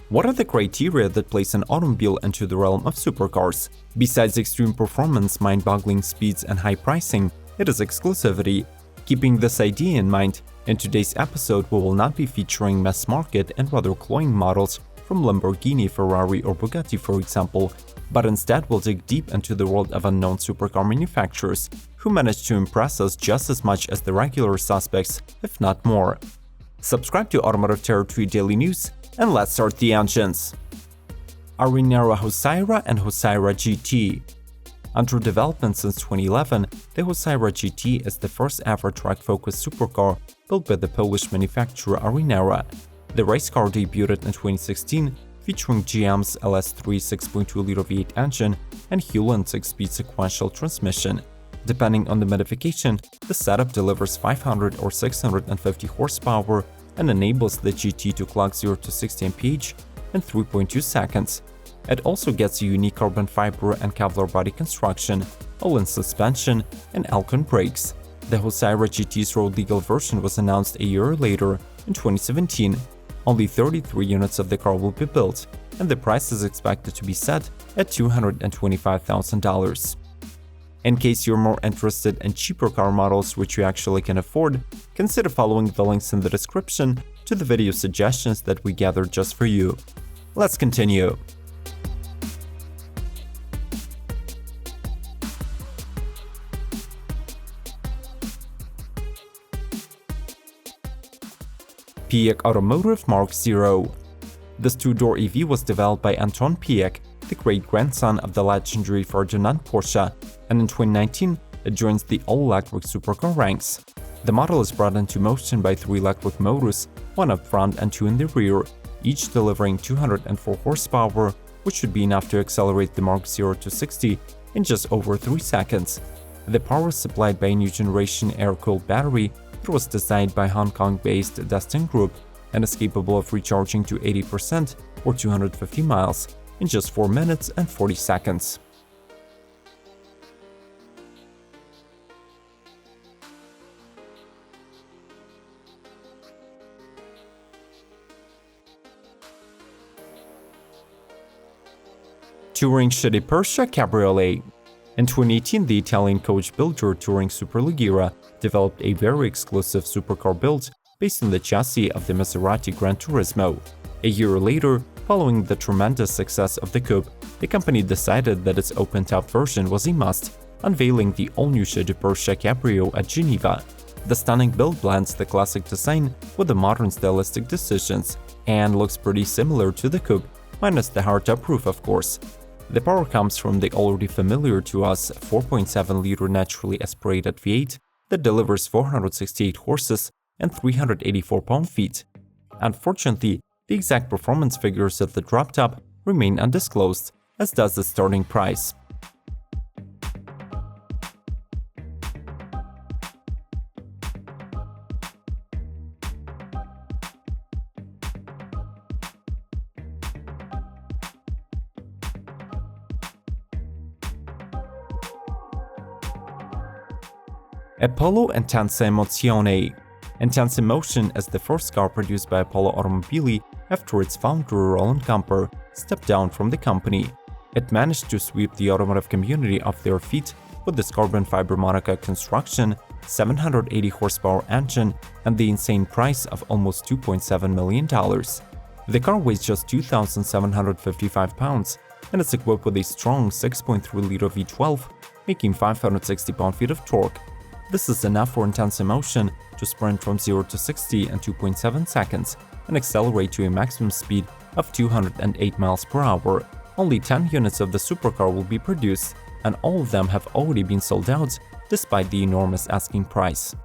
What are the criteria that place an automobile into the realm of supercars? Besides extreme performance, mind-boggling speeds, and high pricing, it is exclusivity. Keeping this idea in mind, in today's episode we will not be featuring mass market and rather cloying models from Lamborghini, Ferrari, or Bugatti, for example, but instead we'll dig deep into the world of unknown supercar manufacturers who manage to impress us just as much as the regular suspects, if not more. Subscribe to Automotive Territory Daily News, and let's start the engines. Arinera Hosaira and Hosaira GT. Under development since 2011, the Hosaira GT is the first ever track-focused supercar built by the Polish manufacturer Arinera. The race car debuted in 2016, featuring GM's LS3 6.2-liter V8 engine and Hewland 6-speed sequential transmission. Depending on the modification, the setup delivers 500 or 650 horsepower and enables the GT to clock 0 to 60 mph in 3.2 seconds. It also gets a unique carbon fiber and Kevlar body construction, all-in suspension, and Alcon brakes. The Hosaira GT's road legal version was announced a year later, in 2017. Only 33 units of the car will be built, and the price is expected to be set at $225,000. In case you're more interested in cheaper car models which you actually can afford, consider following the links in the description to the video suggestions that we gathered just for you. Let's continue. PIECH Automotive Mark 0. This two-door EV was developed by Anton PIECH, the great-grandson of the legendary Ferdinand Porsche, and in 2019 it joins the all-electric supercar ranks. The model is brought into motion by 3 electric motors, 1 up front and 2 in the rear, each delivering 204 horsepower, which should be enough to accelerate the Mark 0 to 60 in just over 3 seconds. The power is supplied by a new generation air-cooled battery that was designed by Hong Kong-based Destin Group and is capable of recharging to 80% or 250 miles in just 4 minutes and 40 seconds. Touring SCIADIPERSIA Cabriolet. In 2018, the Italian coach builder Touring Superleggera developed a very exclusive supercar build based on the chassis of the Maserati Gran Turismo. A year later, following the tremendous success of the coupe, the company decided that its open-top version was a must, unveiling the all-new SCIADIPERSIA Cabrio at Geneva. The stunning build blends the classic design with the modern stylistic decisions and looks pretty similar to the coupe, minus the hardtop roof, of course. The power comes from the already familiar to us 4.7-liter naturally aspirated V8 that delivers 468 horses and 384 pound-feet. Unfortunately, the exact performance figures of the drop-top remain undisclosed, as does the starting price. Apollo INTENSA EMOZIONE. INTENSA Emotion is the first car produced by Apollo Automobili after its founder Roland Gamper stepped down from the company. It managed to sweep the automotive community off their feet with its carbon fiber monocoque construction, 780 horsepower engine, and the insane price of almost $2.7 million. The car weighs just 2,755 pounds and is equipped with a strong 6.3-liter V12, making 560 pound-feet of torque. This is enough for INTENSA Emotion to sprint from 0 to 60 in 2.7 seconds and accelerate to a maximum speed of 208 miles per hour. Only 10 units of the supercar will be produced, and all of them have already been sold out, despite the enormous asking price.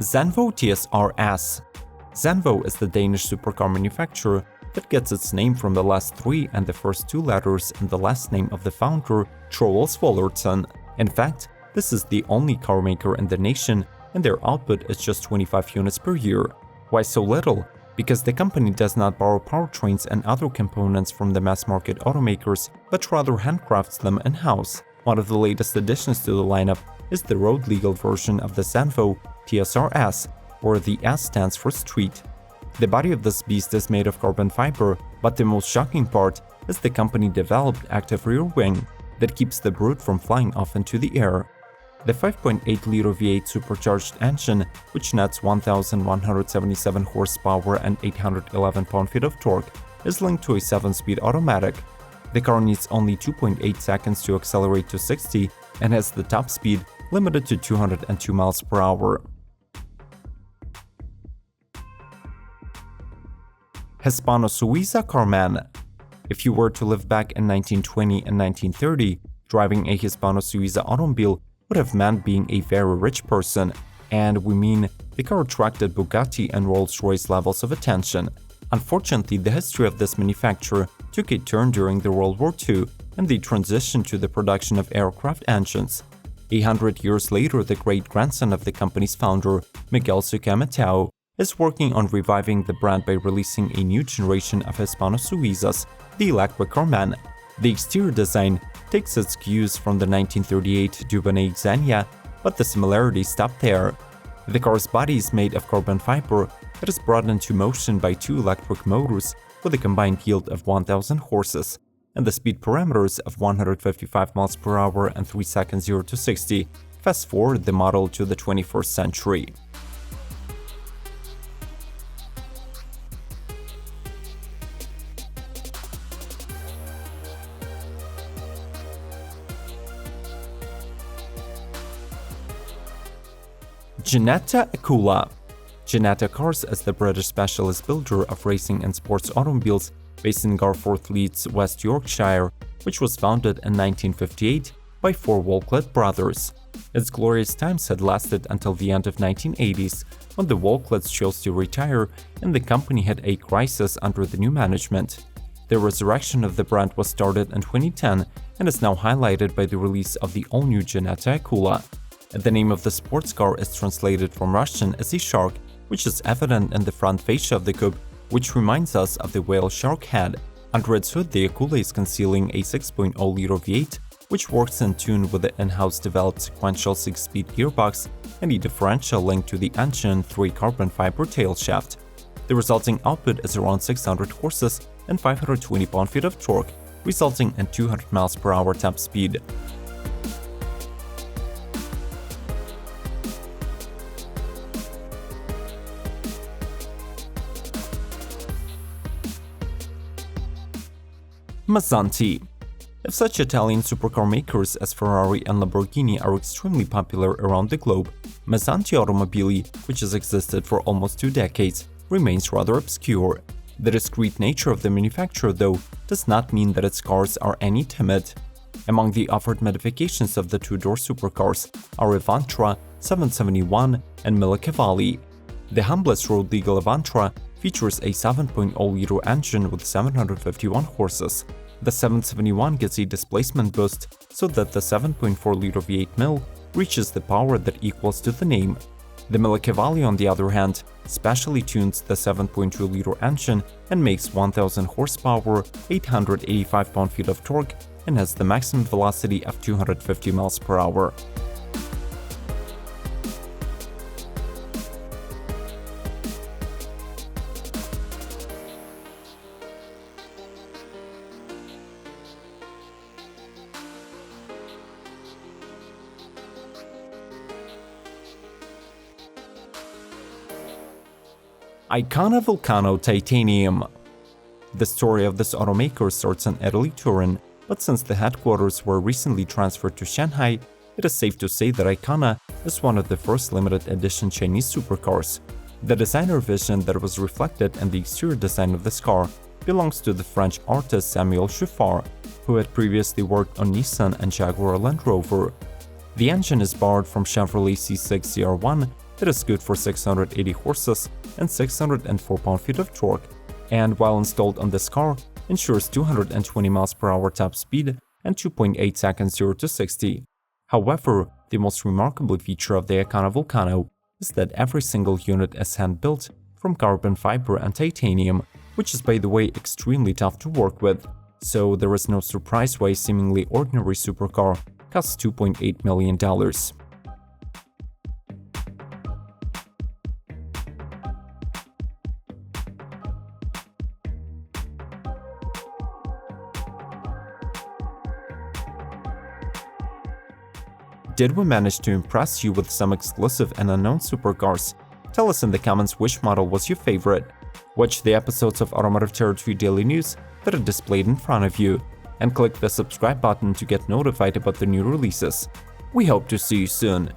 ZENVO TSR-S. ZENVO is the Danish supercar manufacturer that gets its name from the last 3 and the first 2 letters in the last name of the founder, Troels Vollertsen. In fact, This is the only car maker in the nation, and their output is just 25 units per year. Why so little? Because the company does not borrow powertrains and other components from the mass-market automakers, but rather handcrafts them in-house. One of the latest additions to the lineup is the road-legal version of the ZENVO TSR-S, where the S stands for street. The body of this beast is made of carbon fiber, but the most shocking part is the company-developed active rear wing that keeps the brute from flying off into the air. The 5.8-liter V8 supercharged engine, which nets 1,177 horsepower and 811 pound-feet of torque, is linked to a 7-speed automatic. The car needs only 2.8 seconds to accelerate to 60 and has the top speed limited to 202 miles per hour. HISPANO SUIZA CARMEN. If you were to live back in 1920 and 1930, driving a HISPANO SUIZA automobile would have meant being a very rich person, and we mean the car attracted Bugatti and Rolls-Royce levels of attention. Unfortunately, the history of this manufacturer took a turn during the World War II and the transition to the production of aircraft engines. 100 years later, the great-grandson of the company's founder, Miguel Sucamatao, is working on reviving the brand by releasing a new generation of HISPANO SUIZAs, the electric CARMEN. The exterior design takes its cues from the 1938 Dubonnet Xenia, but the similarities stop there. The car's body is made of carbon fiber that is brought into motion by 2 electric motors with a combined yield of 1,000 horses, and the speed parameters of 155 miles per hour and 3 seconds 0 to 60. Fast forward the model to the 21st century. GINETTA AKULA. GINETTA Cars is the British specialist builder of racing and sports automobiles based in Garforth, Leeds, West Yorkshire, which was founded in 1958 by 4 Wolcott brothers. Its glorious times had lasted until the end of 1980s, when the Wolcotts chose to retire and the company had a crisis under the new management. The resurrection of the brand was started in 2010 and is now highlighted by the release of the all-new GINETTA AKULA. The name of the sports car is translated from Russian as a shark, which is evident in the front fascia of the coupe, which reminds us of the whale shark head. Under its hood, the AKULA is concealing a 6.0-liter V8, which works in tune with the in-house developed sequential 6-speed gearbox and a differential linked to the engine through a carbon fiber tail shaft. The resulting output is around 600 horses and 520 pound-feet of torque, resulting in 200 miles per hour top speed. Mazzanti. If such Italian supercar makers as Ferrari and Lamborghini are extremely popular around the globe, Mazzanti Automobili, which has existed for almost 2 decades, remains rather obscure. The discreet nature of the manufacturer, though, does not mean that its cars are any timid. Among the offered modifications of the 2-door supercars are Avantra, 771 and 1000 cavalli. The humblest road-legal Avantra features a 7.0-liter engine with 751 horses. The 771 gets a displacement boost so that the 7.4-liter V8 mill reaches the power that equals to the name. The 1000 cavalli, on the other hand, specially tunes the 7.2-liter engine and makes 1000 horsepower, 885 pound-feet of torque, and has the maximum velocity of 250 miles per hour. ICONA VULCANO Titanium. The story of this automaker starts in Italy, Turin, but since the headquarters were recently transferred to Shanghai, it is safe to say that ICONA is one of the first limited edition Chinese supercars. The designer vision that was reflected in the exterior design of this car belongs to the French artist Samuel Chauffard, who had previously worked on Nissan and Jaguar Land Rover. The engine is borrowed from Chevrolet C6 CR1 that is good for 680 horses and 604 pound-feet of torque, and while installed on this car, ensures 220 miles per hour top speed and 2.8 seconds 0 to 60. However, The most remarkable feature of the ICONA VULCANO is that every single unit is hand-built from carbon fiber and titanium, which is, by the way, extremely tough to work with. So there is no surprise why a seemingly ordinary supercar costs $2.8 million. Did we manage to impress you with some exclusive and unknown supercars? Tell us in the comments which model was your favorite. Watch the episodes of Automotive Territory Daily News that are displayed in front of you, and click the subscribe button to get notified about the new releases. We hope to see you soon.